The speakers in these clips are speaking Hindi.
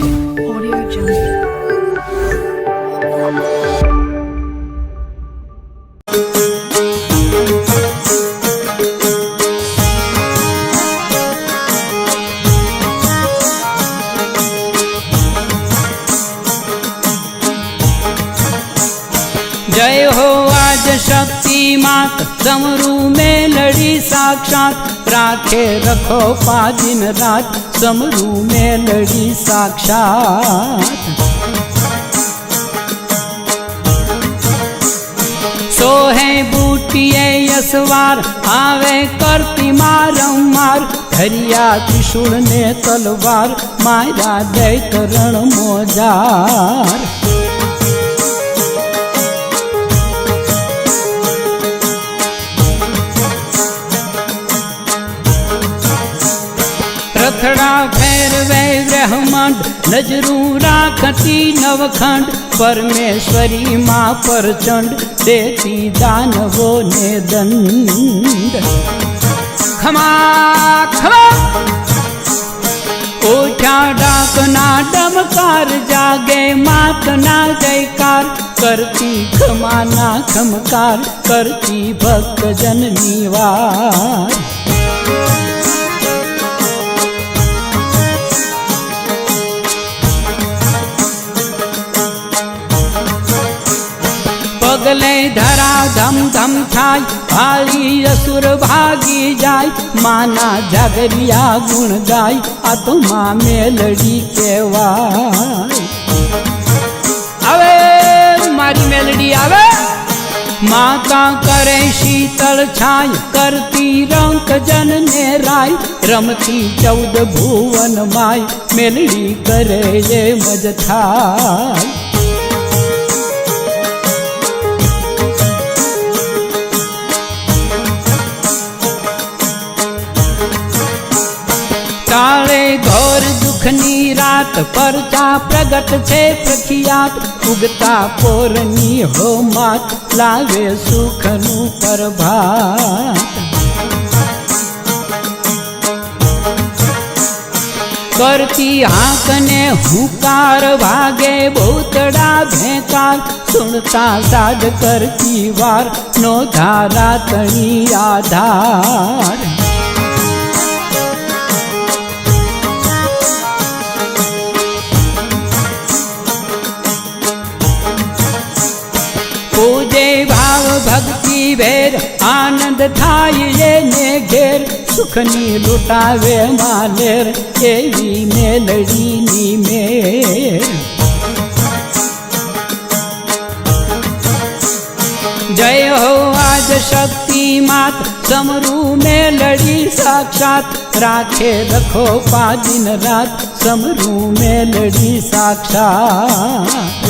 Audio Jungle. जय हो आज शक्ति मात समरू में लड़ी साक्षात राखे रखो पा दिन रात समरू में लड़ी साक्षात सोहे बूटिए यसवार आवे करती मारंमार धरिया त्रिशूल ने तलवार मारा दैत रण मोजार रथड़ा फेरवे ब्रह्मांड नजरू राखती नवखंड परमेश्वरी माँ प्रचंड देती दानवों ने दंड खमा खमा उठा डाकना डमकार जागे मात ना जयकार करती खमा ना खमकार करती भक्त जन निवार पगले धरा धम धम थाय भाली असुर भागी जाय माना जागरिया गुण गाय आत्मा मेलडी केवाय आवे मारी मेलडी आवे माता करे शीतल छाय करती रंक जन ने राय रमती 14 भुवन माय मेलडी करे ये मज थाय काले घोर दुखनी रात परचा प्रगट छे प्रख्यात उगता पोरनी हो मात लावे सुखनु प्रभात करती हाकने हुकार भागे भूतड़ा भेकार सुनता साध करती वार नो धारा तणी आधार पूजे भाव भक्ति भेद आनंद थाय ये ने घेर सुखनी लुटावे मालेर एवी मेलडी नी मेर जय हो आज शक्ति मात समरू में लड़ी साक्षात राखे रखो पा दिन रात समरू में लड़ी साक्षात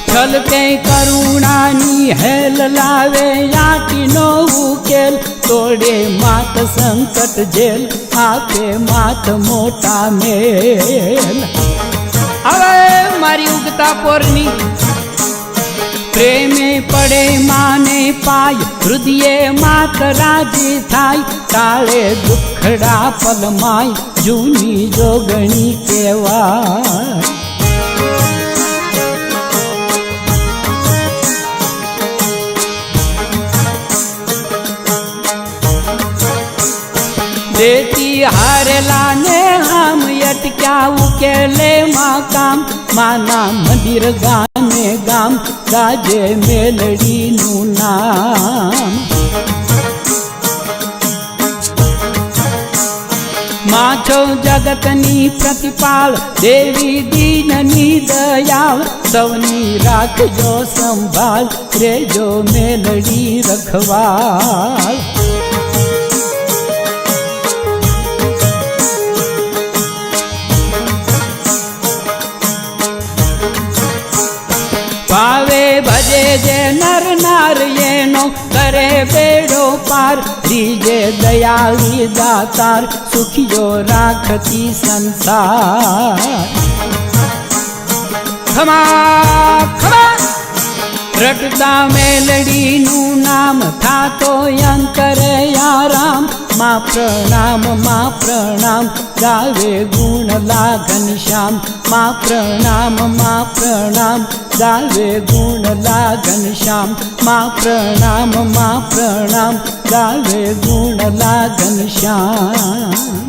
छल के करुणानी हेल लावे याटी नो उकेल तोड़े मात संकट जेल आपे मात मोटा मेल अवे मारी उगता पोरनी प्रेमे पड़े माने पाय हृदय मात राजी थाय ताळे दुखड़ा पलमाय जूनी जोगणी केवाय देती हारेला ने हम यटक्या उकेले माँ काम माना मंदिर गाने गाम गाजे मेलडी नु नाम माछो जगतनी प्रतिपाल देवी दीननी दयाल सवनी राखजो संभाल रेजो मेलडी रखवाल पावे भजे जे नर नार ये नो करे बेड़ो पार दीजे दयाली दातार सुखियो राखती संसार खमा खमा રટતા મેલડીનું નામ થાતો અંતરે આરામ માં પ્રણામ ગાવે ગુણ લાગન શ્યામ માં પ્રણામ ગાવે ગુણ લાગન શ્યામ માં પ્રણામ ગાવે ગુણ લાગન શ્યામ.